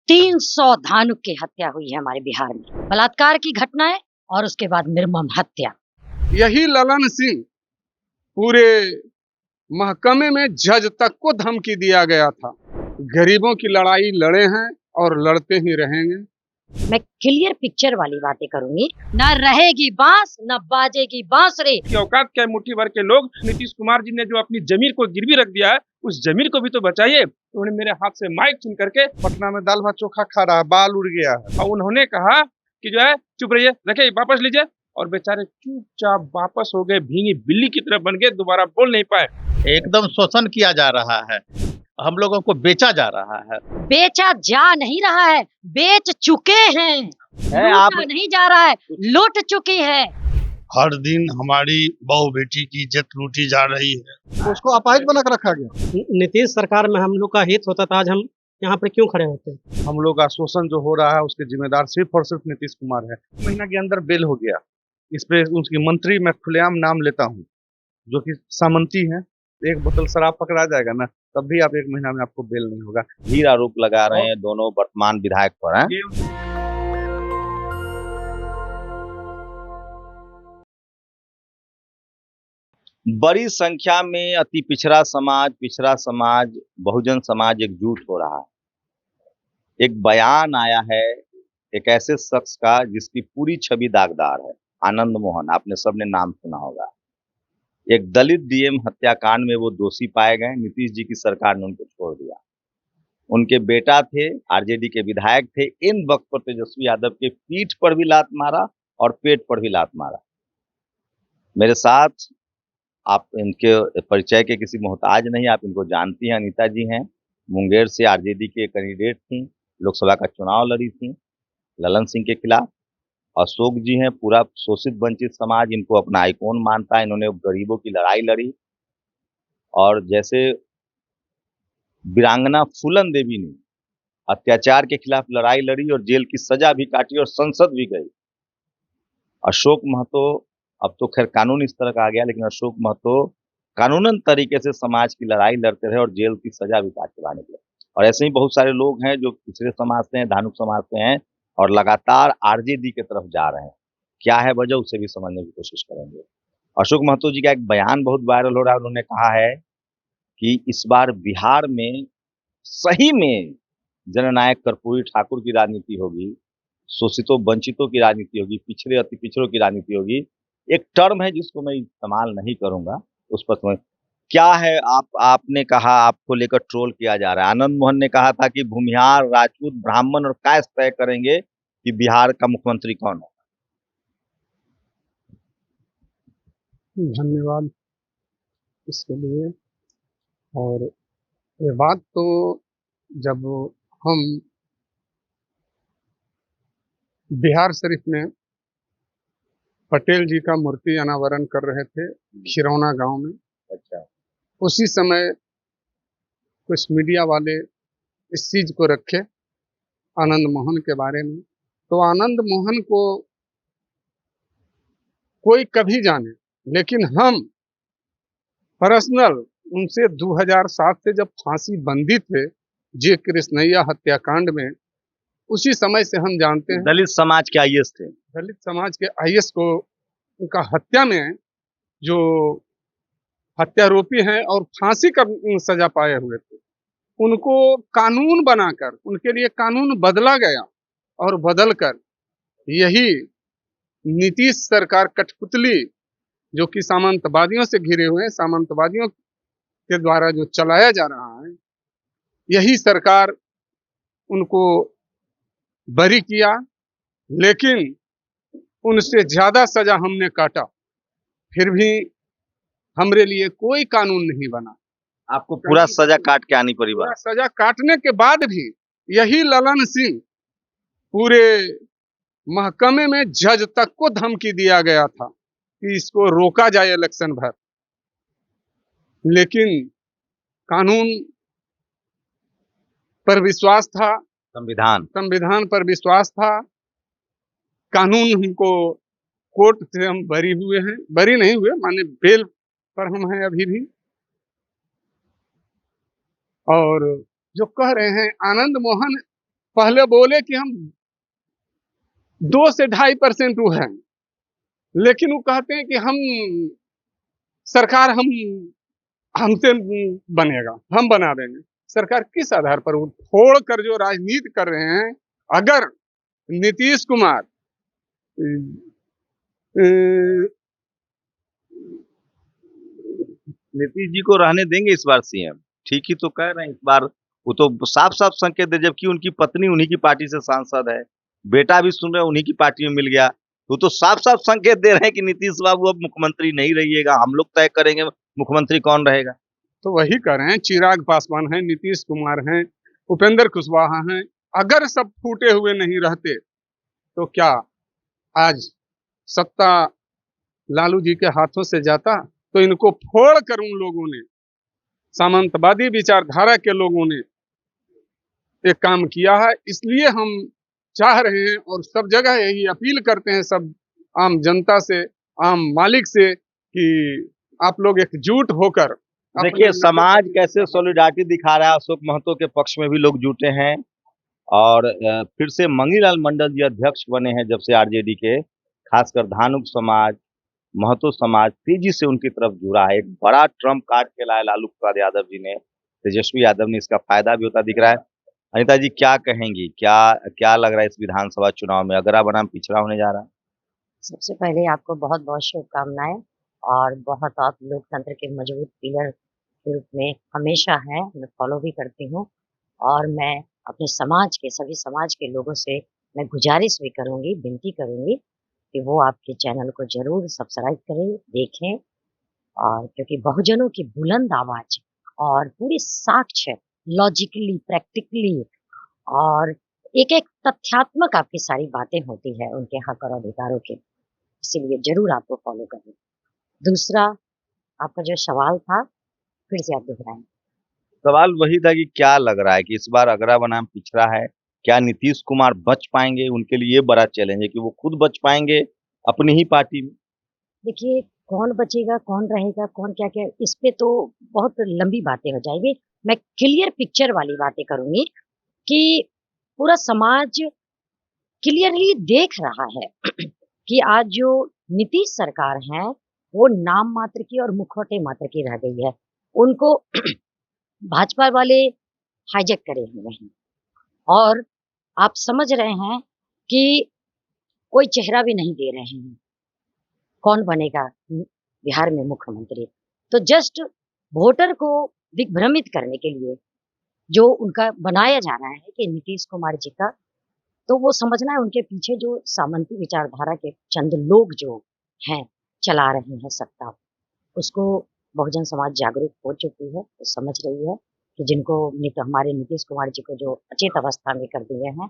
300 धानुक की हत्या हुई है हमारे बिहार में। बलात्कार की घटनाएं और उसके बाद निर्मम हत्या। यही ललन सिंह पूरे महकमे में जज तक को धमकी दिया गया था। गरीबों की लड़ाई लड़े हैं और लड़ते ही रहेंगे। मैं क्लियर पिक्चर वाली बातें करूंगी, न रहेगी बांस न बाजेगी बांसुरी। औकात के मुट्ठी भर के लोग नीतीश कुमार जी ने जो अपनी जमीर को गिरवी रख दिया है, उस जमीर को भी तो बचाइए। उन्होंने मेरे हाथ से माइक छीन करके पटना में दाल भात चोखा खा रहा, बाल उड़ गया है और उन्होंने कहा कि जो है चुप रहिए, रखिए, वापस लीजिए, और बेचारे चुपचाप वापस हो गए, भीगी बिल्ली की तरह बन गए, दोबारा बोल नहीं पाए। एकदम शोषण किया जा रहा है, हम लोगों को बेचा जा रहा है। बेचा जा नहीं रहा है, बेच चुके हैं। लूटा नहीं जा रहा है, लूट चुकी है। हर दिन हमारी बहू बेटी की इज्जत लूटी जा रही है। उसको अपाहिज बनाकर रखा गया। नीतीश सरकार में हम लोग का हित होता था, आज हम यहाँ पर क्यों खड़े होते? हम लोग का शोषण जो हो रहा है उसके जिम्मेदार सिर्फ और सिर्फ नीतीश कुमार है। महीना के अंदर बेल हो गया, इस पे उसकी मंत्री मैं खुलेआम नाम लेता हूँ, जो कि सामंती है। एक बोतल शराब पकड़ा जाएगा ना, तब भी आप 1 महीना में आपको बेल नहीं होगा। ढीर आरोप लगा रहे हैं दोनों वर्तमान विधायक पर हैं। बड़ी संख्या में अति पिछड़ा समाज, बहुजन समाज एकजुट हो रहा है। एक बयान आया है एक ऐसे शख्स का जिसकी पूरी छवि दागदार है, आनंद मोहन, आपने सबने नाम सुना होगा। एक दलित डीएम हत्याकांड में वो दोषी पाए गए, नीतीश जी की सरकार ने उनको छोड़ दिया। उनके बेटा थे, आरजेडी के विधायक थे, इन वक्त पर तेजस्वी यादव के पीठ पर भी लात मारा और पेट पर भी लात मारा। मेरे साथ, आप इनके परिचय के किसी मोहताज नहीं, आप इनको जानती हैं, अनीता जी हैं, मुंगेर से आरजेडी के कैंडिडेट थी, लोकसभा का चुनाव लड़ी थी ललन सिंह के खिलाफ। अशोक जी हैं, पूरा शोषित वंचित समाज इनको अपना आइकॉन मानता है, इन्होंने गरीबों की लड़ाई लड़ी। और जैसे वीरांगना फूलन देवी ने अत्याचार के खिलाफ लड़ाई लड़ी और जेल की सजा भी काटी और संसद भी गई, अशोक महतो, अब तो खैर कानून इस तरह का आ गया, लेकिन अशोक महतो कानूनन तरीके से समाज की लड़ाई लड़ते रहे और जेल की सजा भी काट के बाहर निकले। और ऐसे ही बहुत सारे लोग हैं जो पिछड़े समाज से हैं, धानुक समाज से हैं और लगातार आरजेडी की तरफ जा रहे हैं। क्या है वजह, उसे भी समझने की कोशिश करेंगे। अशोक महतो जी का एक बयान बहुत वायरल हो रहा है। उन्होंने कहा है कि इस बार बिहार में सही में जननायक कर्पूरी ठाकुर की राजनीति होगी, शोषितों वंचितों की राजनीति होगी, पिछड़े अति पिछड़ों की राजनीति होगी। एक टर्म है जिसको मैं इस्तेमाल नहीं करूंगा, उस पर समझ क्या है। आपने कहा आपको लेकर ट्रोल किया जा रहा है। आनंद मोहन ने कहा था कि भूमिहार, राजपूत, ब्राह्मण और कास्ट तय करेंगे कि बिहार का मुख्यमंत्री कौन होगा। धन्यवाद इसके लिए। और ये बात तो जब हम बिहार शरीफ में पटेल जी का मूर्ति अनावरण कर रहे थे खिरौना गांव में, अच्छा, उसी समय कुछ मीडिया वाले इस चीज को रखे आनंद मोहन के बारे में। तो आनंद मोहन को कोई कभी जाने, लेकिन हम पर्सनल उनसे 2007 से जब फांसी बंदी थे जे कृष्णैया हत्याकांड में, उसी समय से हम जानते हैं। दलित समाज के आईएएस थे, दलित समाज के आईएएस को उनका हत्या में जो हत्यारोपी हैं और फांसी का सजा पाए हुए थे, उनको कानून बनाकर उनके लिए कानून बदला गया और बदलकर यही नीतीश सरकार कठपुतली जो कि सामंतवादियों से घिरे हुए हैं, सामंतवादियों के द्वारा जो चलाया जा रहा है, यही सरकार उनको बरी किया। लेकिन उनसे ज्यादा सजा हमने काटा, फिर भी हमरे लिए कोई कानून नहीं बना। आपको पूरा सजा काट के आनी पड़ी। पूरा सजा काटने के बाद भी यही ललन सिंह पूरे महकमे में जज तक को धमकी दिया गया था कि इसको रोका जाए इलेक्शन भर, लेकिन कानून पर विश्वास था, संविधान पर विश्वास था। कानून हमको, कोर्ट से हम बरी हुए हैं, बरी नहीं हुए माने बेल पर हम हैं अभी भी। और जो कह रहे हैं आनंद मोहन पहले बोले कि हम 2 से 2.5% वो हैं, लेकिन वो कहते हैं कि हम सरकार हमसे बनेगा, हम बना देंगे। सरकार किस आधार पर? वो छोड़ कर जो राजनीति कर रहे हैं, अगर नीतीश कुमार नीतीश जी को रहने देंगे इस बार सीएम? ठीक ही तो कह रहे हैं इस बार। वो तो साफ साफ संकेत दे, जबकि उनकी पत्नी उन्हीं की पार्टी से सांसद है, बेटा भी सुन रहे उन्हीं की पार्टी में मिल गया। वो तो साफ साफ संकेत दे रहे हैं कि नीतीश बाबू अब मुख्यमंत्री नहीं रहिएगा, हम लोग तय करेंगे मुख्यमंत्री कौन रहेगा। तो वही कर रहे हैं। चिराग पासवान हैं, नीतीश कुमार हैं, उपेंद्र कुशवाहा हैं। अगर सब फूटे हुए नहीं रहते तो क्या आज सत्ता लालू जी के हाथों से जाता? तो इनको फोड़ कर उन लोगों ने, सामंतवादी विचारधारा के लोगों ने एक काम किया है। इसलिए हम चाह रहे हैं और सब जगह यही अपील करते हैं सब आम जनता से, आम मालिक से, कि आप लोग एकजुट होकर देखिए समाज कैसे सॉलिडारिटी दिखा रहा है। अशोक महतो के पक्ष में भी लोग जुटे हैं और फिर से मंगीलाल मंडल जी अध्यक्ष बने हैं जब से आरजेडी के। खासकर धानुक समाज, महतो समाज तेजी से उनकी तरफ जुड़ा है। एक बड़ा ट्रम्प कार्ड खेला है लालू प्रसाद यादव जी ने, तेजस्वी यादव ने, इसका फायदा भी होता दिख रहा है। अनिता जी क्या कहेंगी, क्या क्या लग रहा है इस विधानसभा चुनाव में? अगरा बनाम पिछड़ा होने जा रहा है। सबसे पहले आपको बहुत बहुत शुभकामनाएं, और बहुत आप लोकतंत्र के मजबूत पिलर के रूप में हमेशा हैं, मैं फॉलो भी करती हूँ। और मैं अपने समाज के, सभी समाज के लोगों से मैं गुजारिश भी करूँगी, विनती करूँगी कि वो आपके चैनल को जरूर सब्सक्राइब करें, देखें। और क्योंकि बहुजनों की बुलंद आवाज और पूरी साक्ष्य, लॉजिकली, प्रैक्टिकली और एक एक तथ्यात्मक आपकी सारी बातें होती है उनके हक और अधिकारों के, इसीलिए जरूर आपको फॉलो करें। दूसरा, आपका जो सवाल था फिर से आप दोहराएं। सवाल वही था कि क्या लग रहा है कि इस बार अगरा बनाम पिछड़ा है, क्या नीतीश कुमार बच पाएंगे? उनके लिए ये बड़ा चैलेंज है कि वो खुद बच पाएंगे अपनी ही पार्टी में। देखिए, कौन बचेगा, कौन रहेगा, कौन क्या क्या, इस पे तो बहुत लंबी बातें हो जाएगी। मैं क्लियर पिक्चर वाली बातें करूंगी कि पूरा समाज क्लियरली देख रहा है कि आज जो नीतीश सरकार है वो नाम मात्र की और मुखौटे मात्र की रह गई है। उनको भाजपा वाले हाईजैक करे हुए हैं और आप समझ रहे हैं कि कोई चेहरा भी नहीं दे रहे हैं कौन बनेगा बिहार में मुख्यमंत्री। तो जस्ट वोटर को दिग्भ्रमित करने के लिए जो उनका बनाया जा रहा है कि नीतीश कुमार जी का, तो वो समझना है उनके पीछे जो सामंती विचारधारा के चंद लोग जो हैं चला रहे हैं सत्ता, उसको बहुजन समाज जागरूक हो चुकी है, तो समझ रही है कि जिनको हमारे नीतीश कुमार जी को जो अचेत अवस्था में कर दिए हैं,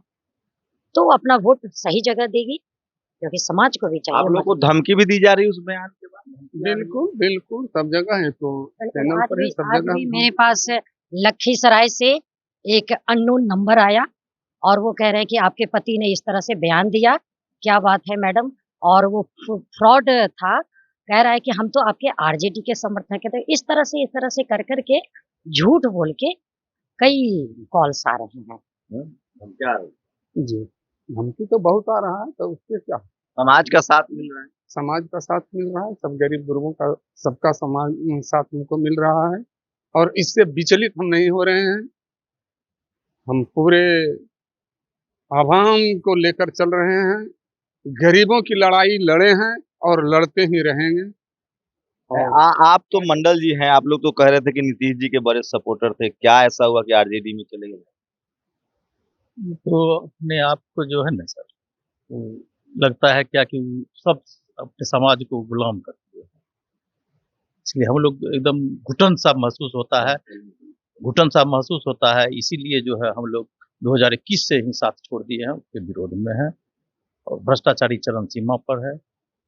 तो अपना वोट सही जगह देगी, क्योंकि समाज को भी चाहिए। आप लोग को धमकी भी दी जा रही है उस बयान के बाद? बिल्कुल बिल्कुल, सब जगह है, तो चैनल पर ही सब आज जगह भी मेरे पास लखीसराय से एक अननोन नंबर आया और वो कह रहे हैं कि आपके पति ने इस तरह से बयान दिया, क्या बात है मैडम, और वो फ्रॉड था, कह रहा है कि हम तो आपके आरजेडी के समर्थक है। तो इस तरह से कर करके झूठ बोल के कई कॉल्स आ रहे हैं। क्या जी, धमकी तो बहुत आ रहा है, तो उससे क्या, समाज का साथ मिल रहा है? समाज का साथ मिल रहा है, सब गरीब गुरबों का सबका समाज साथ हमको मिल रहा है और इससे विचलित हम नहीं हो रहे हैं। हम पूरे आवाम को लेकर चल रहे हैं, गरीबों की लड़ाई लड़े हैं और लड़ते ही रहेंगे। आप तो मंडल जी हैं, आप लोग तो कह रहे थे कि नीतीश जी के बड़े सपोर्टर थे, क्या ऐसा हुआ कि आरजेडी में चले गए? तो अपने आप को जो है ना सर, लगता है क्या कि सब अपने समाज को गुलाम कर दिए, इसलिए हम लोग एकदम घुटन सा महसूस होता है। इसीलिए जो है हम लोग 2021 से ही साथ छोड़ दिए हैं, उसके विरोध में है और भ्रष्टाचारी चरम सीमा पर है।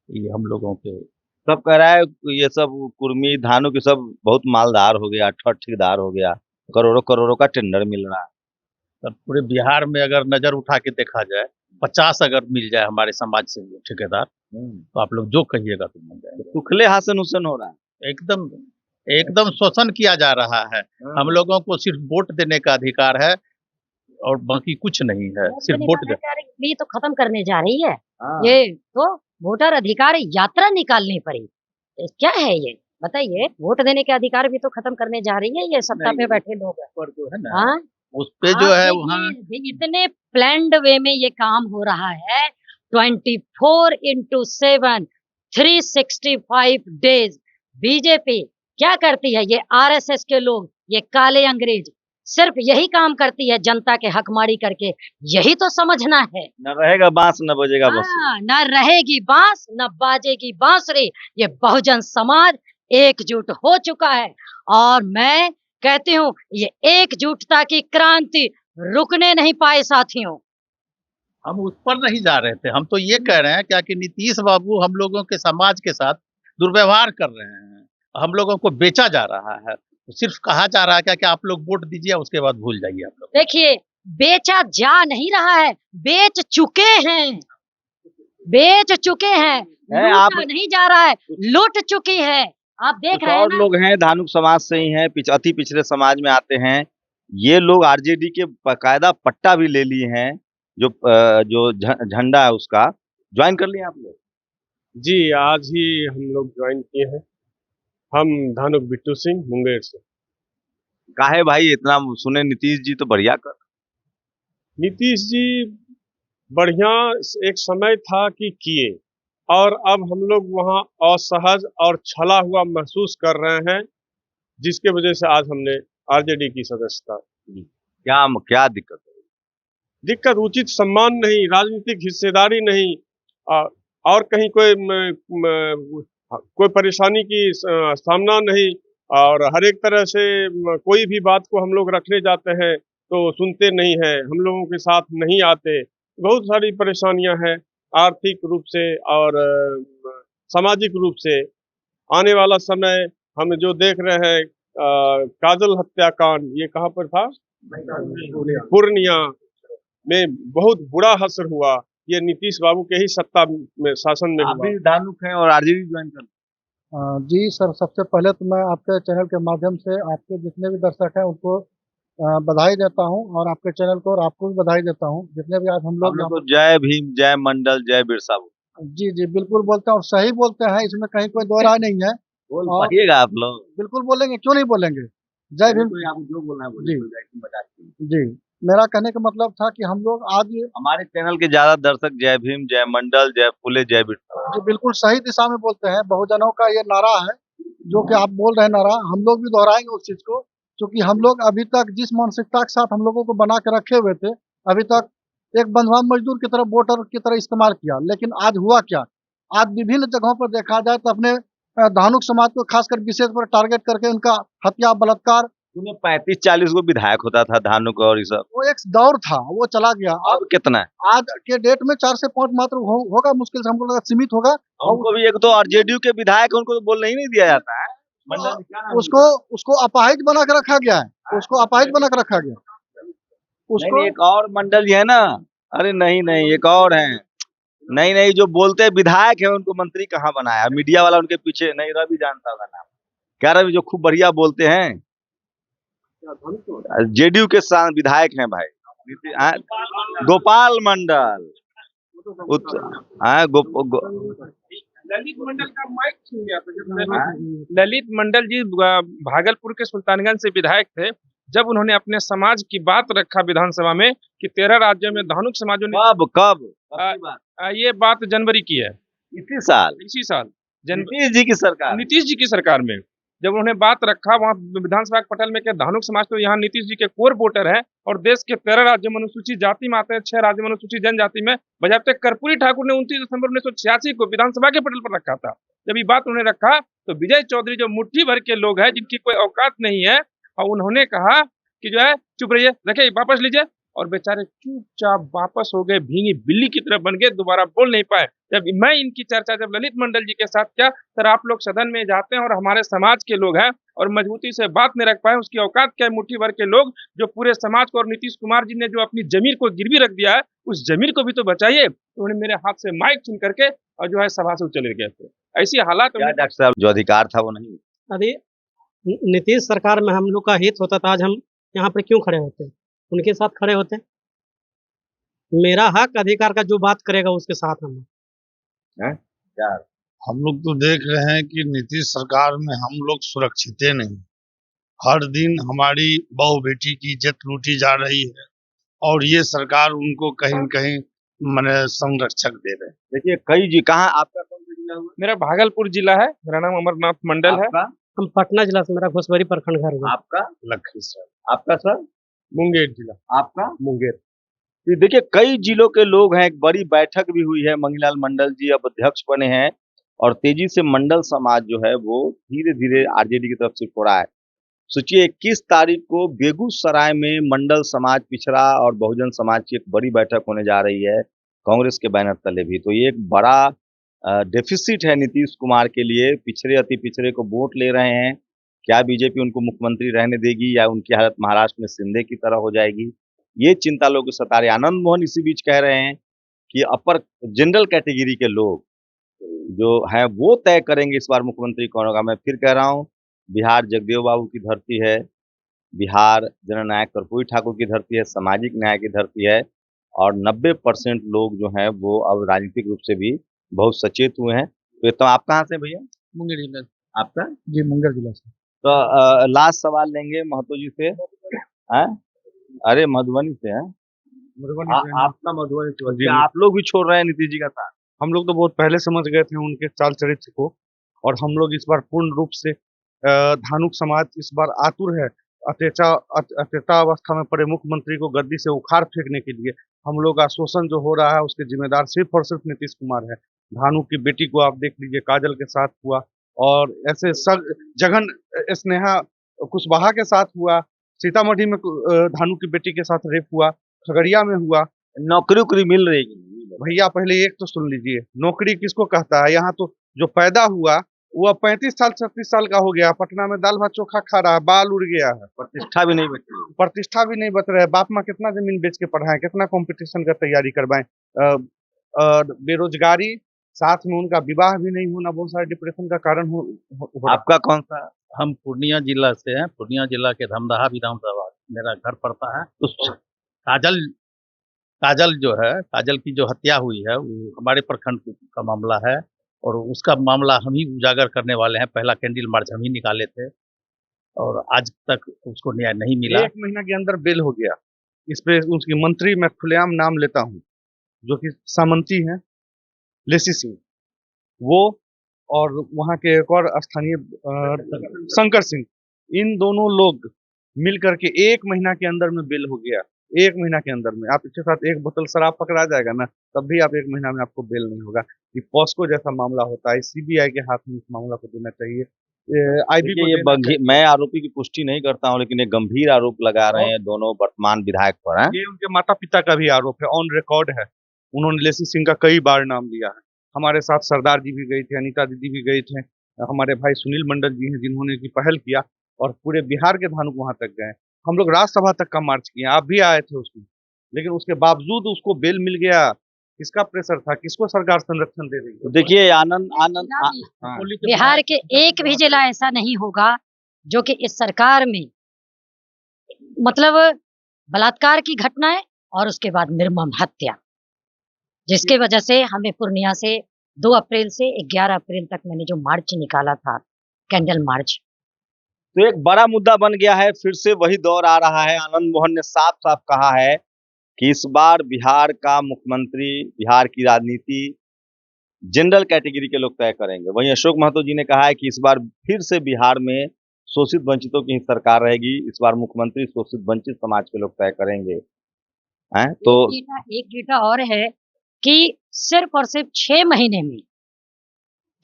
ये हम लोगों के सब कह रहा है ये सब कुर्मी धानु के सब बहुत मालदार हो गया, ठेकेदार हो गया, करोड़ों करोड़ों का टेंडर मिल रहा है। सर पूरे बिहार में अगर नजर उठा के देखा जाए, 50 अगर मिल जाए हमारे समाज से ठेकेदार, तो आप लोग जो कहिएगा तो मिल जाएगा। सुखले हासन हुसैन हो रहा है, एकदम शोषण किया जा रहा है। हम लोगों को सिर्फ वोट देने का अधिकार है और बाकी कुछ नहीं है, वोट सिर्फ देने वोट का अधिकार भी तो खत्म करने जा रही है। हाँ। ये तो वोटर अधिकार यात्रा निकालनी पड़ी। क्या है ये बताइए? वोट देने के अधिकार भी तो खत्म करने जा रही है ये सत्ता पे नहीं, बैठे लोग। पर जो है ना हाँ, उस पे जो आप है देखिए वहाँ इतने प्लान्ड वे में ये काम हो रहा है। 24/7 365 डेज बीजेपी क्या करती है? ये आरएसएस के लोग, ये काले अंग्रेज सिर्फ यही काम करती है, जनता के हकमारी करके। यही तो समझना है। न रहेगा बांस न बजेगा बांसुरी। हाँ, न रहेगी बांस न बाजेगी बांसुरी। ये बहुजन समाज एकजुट हो चुका है और मैं कहती हूँ ये एकजुटता की क्रांति रुकने नहीं पाए साथियों। हम उस पर नहीं जा रहे थे, हम तो ये कह रहे हैं क्या कि नीतीश बाबू हम लोगों के समाज के साथ दुर्व्यवहार कर रहे हैं, हम लोगों को बेचा जा रहा है। सिर्फ कहा जा रहा है क्या कि आप लोग वोट दीजिए, उसके बाद भूल जाइए आप लोग। देखिए बेचा जा नहीं रहा है, बेच चुके हैं, बेच चुके हैं। आप लूटा नहीं जा रहा है, लूट चुकी है। आप देख कुछ रहे हैं और ना। लोग हैं धानुक समाज से ही हैं, अति पिछड़े समाज में आते हैं। ये लोग आरजेडी के बकायदा पट्टा भी ले लिए हैं, जो झंडा है उसका ज्वाइन कर लिए आप लोग। जी आज ही हम लोग ज्वाइन किए हैं। हम धानुक बिट्टू सिंह मुंगेर से। काहे भाई इतना? सुने नीतीश जी तो बढ़िया कर। नीतीश जी बढ़िया एक समय था कि किए, और अब हम लोग वहाँ असहज और छला हुआ महसूस कर रहे हैं, जिसके वजह से आज हमने आरजेडी की सदस्यता ली। क्या दिक्कत है? दिक्कत उचित सम्मान नहीं, राजनीतिक हिस्सेदारी नहीं, और कहीं कोई परेशानी की सामना नहीं, और हर एक तरह से कोई भी बात को हम लोग रखने जाते हैं तो सुनते नहीं हैं, हम लोगों के साथ नहीं आते। बहुत सारी परेशानियां हैं आर्थिक रूप से और सामाजिक रूप से। आने वाला समय हम जो देख रहे हैं, काजल हत्याकांड, ये कहाँ पर था? पूर्णिया में बहुत बुरा असर हुआ। ये नीतीश बाबू के ही सत्ता में, शासन में आप हुआ। भी धानुक हैं और आरजेडी ज्वाइन कर। जी सर, सबसे पहले तो मैं आपके चैनल के माध्यम से आपके जितने भी दर्शक हैं उनको बधाई देता हूं, और आपके चैनल को और आपको भी बधाई देता हूं, जितने भी आज हम लोग तो जय भीम, जय मंडल, जय बिरसा जी जी बिल्कुल बोलते हैं और सही बोलते हैं, इसमें कहीं कोई दो राय नहीं है। बोल और पाइएगा आप लोग? बिल्कुल बोलेंगे, क्यों नहीं बोलेंगे। जय भीम। आपको जो बोलना है जी। बोलिए। जी, मेरा कहने का मतलब था कि हम लोग आज हमारे चैनल के ज्यादा दर्शक जय भीम, जय मंडल, जय फुले, जय बिरसा। जी बिल्कुल सही दिशा में बोलते हैं। बहुजनों का ये नारा है जो कि आप बोल रहे हैं नारा, हम लोग भी दोहराएंगे उस चीज को, क्योंकि हम लोग अभी तक जिस मानसिकता के साथ हम लोगों को बना के रखे हुए थे, अभी तक एक बंधुआ मजदूर की तरह, वोटर की तरह इस्तेमाल किया। लेकिन आज हुआ क्या? आज विभिन्न जगहों पर देखा जाए तो अपने धानुक समाज को खासकर विशेष पर टारगेट करके उनका हत्या, बलात्कार। 35-40 को विधायक होता था धानुक और ये सब। वो एक दौर था, वो चला गया। अब कितना है? आज के डेट में 4 से 5 मात्र होगा, मुश्किल से हमको लगा सीमित होगा। उनको भी एक तो आरजेडी के विधायक, उनको तो बोलने ही नहीं दिया जाता है। उसको अपाहिज बना के रखा गया है, उसको अपाहिज बना के रखा गया। नहीं, एक और मंडल जी है ना। अरे नहीं, एक और है। नहीं, जो बोलते हैं विधायक है उनको मंत्री कहाँ बनाया? मीडिया वाला उनके पीछे नहीं, रवि जानता होगा नाम। क्या रवि जो खूब बढ़िया बोलते हैं, जेडीयू के साथ विधायक हैं भाई। गोपाल मंडल। ललित मंडल का माइक छीन गया था जब ललित मंडल जी भागलपुर के सुल्तानगंज से विधायक थे। जब उन्होंने अपने समाज की बात रखा विधानसभा में कि 13 राज्यों में धानुक समाजों ने कब ये बात जनवरी की है, इसी साल नीतीश जी की सरकार में जब उन्होंने बात रखा वहाँ विधानसभा के पटल में कि धानुक समाज तो यहाँ नीतीश जी के कोर वोटर है और देश के 13 राज्यों में अनुसूचित जाति में आते हैं, 6 राज्यों में अनुसूचित जनजाति में। बजाते कर्पूरी ठाकुर ने 29 दिसंबर 1986 को विधानसभा के पटल पर रखा था। जब ये बात उन्होंने रखा तो विजय चौधरी जो मुट्ठी भर के लोग हैं जिनकी कोई औकात नहीं है, और उन्होंने कहा कि जो है चुप रहिए, रखिए वापस लीजिए, और बेचारे चुपचाप वापस हो गए, भीगी बिल्ली की तरह बन गए, दोबारा बोल नहीं पाए। जब मैं इनकी चर्चा जब ललित मंडल जी के साथ किया, सर आप लोग सदन में जाते हैं और हमारे समाज के लोग हैं और मजबूती से बात नहीं रख पाए, उसकी औकात क्या है? मुट्ठी भर के लोग जो पूरे समाज को, और नीतीश कुमार जी ने जो अपनी जमीर को गिरवी रख दिया है, उस जमीर को भी तो बचाइए। तो उन्होंने मेरे हाथ से माइक छीन करके और जो है सभा से चले गए थे। ऐसी हालात डॉक्टर साहब जो अधिकार था वो नहीं। अभी नीतीश सरकार में हम लोग का हित होता था, आज हम यहाँ पर क्यों खड़े होते? उनके साथ खड़े होते। मेरा हक अधिकार का जो बात करेगा उसके साथ हम हैं? क्या हम लोग तो देख रहे हैं कि नीतीश सरकार में हम लोग सुरक्षित नहीं। हर दिन हमारी बहू बेटी की इज्जत लूटी जा रही है और ये सरकार उनको कहीं न कहीं माने संरक्षक दे रहे हैं। देखिए कई जी कहाँ आपका कौन सा जिला हुआ? मेरा भागलपुर जिला है, मेरा नाम अमरनाथ मंडल है। आपका हम पटना जिला से, मेरा घोसवरी प्रखंड घर हुआ। आपका लखीसराय। आपका सर? मुंगेर जिला। आपका? मुंगेर। तो देखिए कई जिलों के लोग हैं, एक बड़ी बैठक भी हुई है, मंगीलाल मंडल जी अब अध्यक्ष बने हैं और तेजी से मंडल समाज जो है वो धीरे धीरे आरजेडी की तरफ से हो रहा है। सोचिए 21 तारीख को बेगूसराय में मंडल समाज, पिछड़ा और बहुजन समाज की एक बड़ी बैठक होने जा रही है, कांग्रेस के बैनर तले भी। तो ये एक बड़ा डेफिसिट है नीतीश कुमार के लिए। पिछड़े अति पिछड़े को वोट ले रहे हैं, क्या बीजेपी उनको मुख्यमंत्री रहने देगी या उनकी हालत महाराष्ट्र में शिंदे की तरह हो जाएगी, ये चिंता लोग सता रहे। आनंद मोहन इसी बीच कह रहे हैं कि अपर जनरल कैटेगरी के लोग जो है वो तय करेंगे इस बार मुख्यमंत्री कौन होगा। मैं फिर कह रहा हूँ, बिहार जगदेव बाबू की धरती है, बिहार जननायक कर्पूरी ठाकुर की धरती है, सामाजिक न्याय की धरती है और 90% लोग जो हैं वो अब राजनीतिक रूप से भी बहुत सचेत हुए हैं। तो आप कहाँ से भैया? मुंगेर जिला। आपका? जी मुंगेर जिला से। तो लास्ट सवाल लेंगे महतो जी से। हैं? अरे मधुबनी से हैं? आपका मधुबनी से? क्या आप लोग भी छोड़ रहे हैं नीतीश जी का साथ? हम लोग तो बहुत पहले समझ गए थे उनके चाल चरित्र को और हम लोग इस बार पूर्ण रूप से धानुक समाज इस बार आतुर है अवस्था में पड़े मुख्यमंत्री को गद्दी से उखाड़ फेंकने के लिए। हम लोग का शोषण जो हो रहा है उसके जिम्मेदार सिर्फ और सिर्फ नीतीश कुमार है। धानुक की बेटी को आप देख लीजिए, काजल के साथ हुआ और ऐसे जघन स्नेहा कुशवाहा के साथ हुआ, सीतामढ़ी में धानु की बेटी के साथ रेप हुआ, खगड़िया में हुआ। नौकरी उकरी मिल रही है? भैया पहले एक तो सुन लीजिए, नौकरी किसको कहता है? यहाँ तो जो पैदा हुआ वो अब 35 साल 36 साल का हो गया, पटना में दाल भात चोखा खा रहा है, बाल उड़ गया है, प्रतिष्ठा भी नहीं बच रही। प्रतिष्ठा भी नहीं बच रहा है। बाप माँ कितना जमीन बेच के पढ़ाएं, कितना कंपटीशन का तैयारी करवाएं, बेरोजगारी, साथ में उनका विवाह भी नहीं होना बहुत सारे डिप्रेशन का कारण हो आपका कौन सा? हम पूर्णिया जिला से हैं। पूर्णिया जिला के धमदाहा विधानसभा मेरा घर पड़ता है। तो काजल जो है, काजल की जो हत्या हुई है वो हमारे प्रखंड का मामला है और उसका मामला हम ही उजागर करने वाले हैं। पहला कैंडल मार्च हम ही निकाले थे और आज तक उसको न्याय नहीं मिला। 1 महीना के अंदर बेल हो गया। इस पे उसकी मंत्री मैं खुलेआम नाम लेता हूँ जो कि सामंती हैं, लेसी सिंह, वो और वहाँ के एक और स्थानीय शंकर सिंह, इन दोनों लोग मिल करके 1 महीना के अंदर में बेल हो गया। 1 महीना के अंदर में आप इसके साथ एक बोतल शराब पकड़ा जाएगा ना, तब भी आप 1 महीना में आपको बेल नहीं होगा। ये पॉस्को जैसा मामला होता है, सीबीआई के हाथ में इस मामला को देना चाहिए। आईबी को देना चाहिए। मैं आरोपी की पुष्टि नहीं करता हूं, लेकिन ये गंभीर आरोप लगा रहे हैं दोनों वर्तमान विधायक पर। हैं? ये उनके माता पिता का भी आरोप है, ऑन रिकॉर्ड है। उन्होंने लेसी सिंह का कई बार नाम लिया है। हमारे साथ सरदार जी भी गई थे, अनीता दीदी भी गई थे, हमारे भाई सुनील मंडल जी हैं जिन्होंने की पहल किया और पूरे बिहार के धानुक वहां तक गए। हम लोग राज्यसभा तक का मार्च किए, आप भी आए थे उसमें, लेकिन उसके बावजूद उसको बेल मिल गया। किसका प्रेशर था? किसको सरकार संरक्षण दे रही है? तो देखिए आनंद बिहार के एक भी जिला ऐसा नहीं होगा जो कि इस सरकार में मतलब बलात्कार की घटनाएं और उसके बाद निर्मम हत्या, जिसके वजह से हमें पूर्णिया से 2 अप्रैल से 11 अप्रैल तक मैंने जो मार्च निकाला था, कैंडल मार्च, तो एक बड़ा मुद्दा बन गया है। फिर से वही दौर आ रहा है। आनंद मोहन ने साफ साफ कहा है कि इस बार बिहार का मुख्यमंत्री, बिहार की राजनीति जनरल कैटेगरी के लोग तय करेंगे। वहीं अशोक महतो जी ने कहा है कि इस बार फिर से बिहार में शोषित वंचितों की ही सरकार रहेगी, इस बार मुख्यमंत्री शोषित वंचित समाज के लोग तय करेंगे। हैं? तो एक डेटा और है कि सिर्फ और सिर्फ 6 महीने में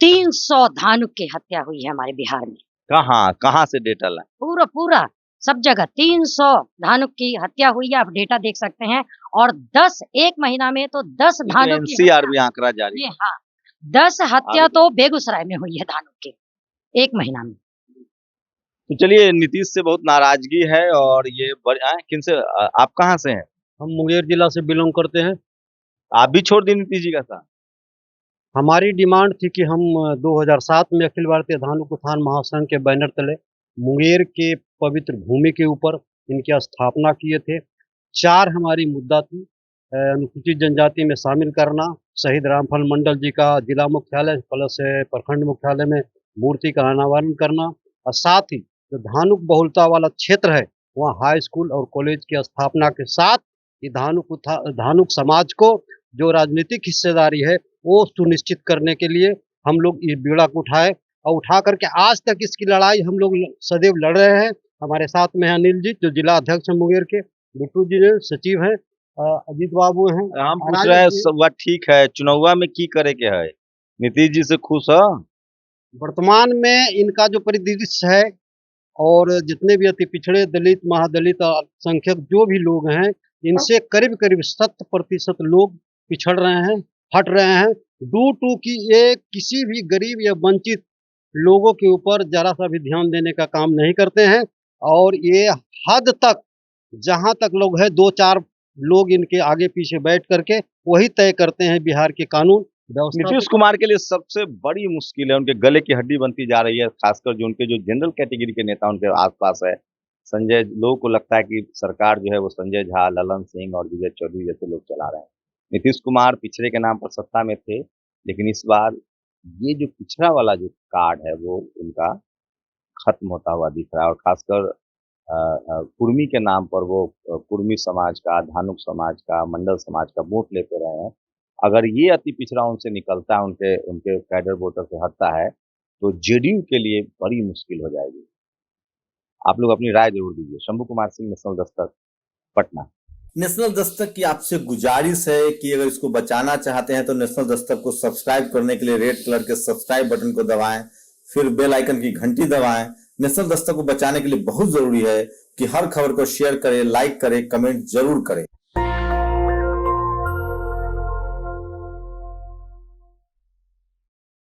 300 धानुक की हत्या हुई है हमारे बिहार में। कहाँ से डेटा लाए? पूरा सब जगह 300 धानुक की हत्या हुई है, आप डेटा देख सकते हैं। और 10 एक महीना में तो 10 धानुक की एनसीआर भी आंकड़ा जारी है। हाँ, 10 हत्या तो बेगूसराय में हुई है धानुक के 1 महीना में। तो चलिए, नीतीश से बहुत नाराजगी है और ये किनसे? आप कहाँ से हैं? हम मुंगेर जिला से बिलोंग करते हैं। आप भी छोड़ दिए नीतीश जी का साथ? हमारी डिमांड थी कि हम 2007 में अखिल भारतीय धानुक उत्थान महासंघ के बैनर तले मुंगेर के पवित्र भूमि के ऊपर इनकी स्थापना किए थे। 4 हमारी मुद्दा थी। अनुसूचित जनजाति में शामिल करना, शहीद रामफल मंडल जी का जिला मुख्यालय प्लस प्रखंड मुख्यालय में मूर्ति का अनावरण करना, और साथ ही जो धानुक बहुलता वाला क्षेत्र है वहाँ हाई स्कूल और कॉलेज की स्थापना के साथ ये धानुक समाज को जो राजनीतिक हिस्सेदारी है वो सुनिश्चित करने के लिए हम लोग इस बीड़ा को उठाए और उठा करके आज तक इसकी लड़ाई हम लोग सदैव लड़ रहे हैं। हमारे साथ में है अनिल जी जो जिला अध्यक्ष हैं मुंगेर के, बिट्टू जी ने सचिव हैं, अजीत बाबू हैं। हम पूछ रहे हैं सब बात ठीक है, चुनावा में की करे के है, नीतीश जी से खुश है? वर्तमान में इनका जो परिदृश्य है और जितने भी अति पिछड़े दलित महादलित अल्पसंख्यक जो भी लोग हैं इनसे करीब करीब 70% लोग पिछड़ रहे हैं, हट रहे हैं। ड्यू टू कि ये किसी भी गरीब या वंचित लोगों के ऊपर जरा सा भी ध्यान देने का काम नहीं करते हैं और ये हद तक जहां तक लोग हैं 2-4 लोग इनके आगे पीछे बैठ करके वही तय करते हैं बिहार के कानून व्यवस्था। नीतीश कुमार के लिए सबसे बड़ी मुश्किल है, उनके गले की हड्डी बनती जा रही है, खासकर जो उनके जो जनरल कैटेगरी के नेता उनके आसपास है। संजय, लोगों को लगता है कि सरकार जो है वो संजय झा, ललन सिंह और विजय चौधरी जैसे लोग चला रहे हैं। नीतीश कुमार पिछड़े के नाम पर सत्ता में थे, लेकिन इस बार ये जो पिछड़ा वाला जो कार्ड है वो उनका खत्म होता हुआ दिख रहा है, और खासकर कुर्मी के नाम पर वो कुर्मी समाज का, धानुक समाज का, मंडल समाज का वोट लेते रहे हैं। अगर ये अति पिछड़ा उनसे निकलता है, उनके उनके कैडर वोटर से हटता है, तो जेडीयू के लिए बड़ी मुश्किल हो जाएगी। आप लोग अपनी राय जरूर दीजिए। शंभू कुमार सिंह, नेशनल दस्तक, पटना। नेशनल दस्तक की आपसे गुजारिश है कि अगर इसको बचाना चाहते हैं तो नेशनल दस्तक को सब्सक्राइब करने के लिए रेड कलर के सब्सक्राइब बटन को दबाएं, फिर बेल आइकन की घंटी दबाएं। नेशनल दस्तक को बचाने के लिए बहुत जरूरी है कि हर खबर को शेयर करें, लाइक करें, कमेंट जरूर करें।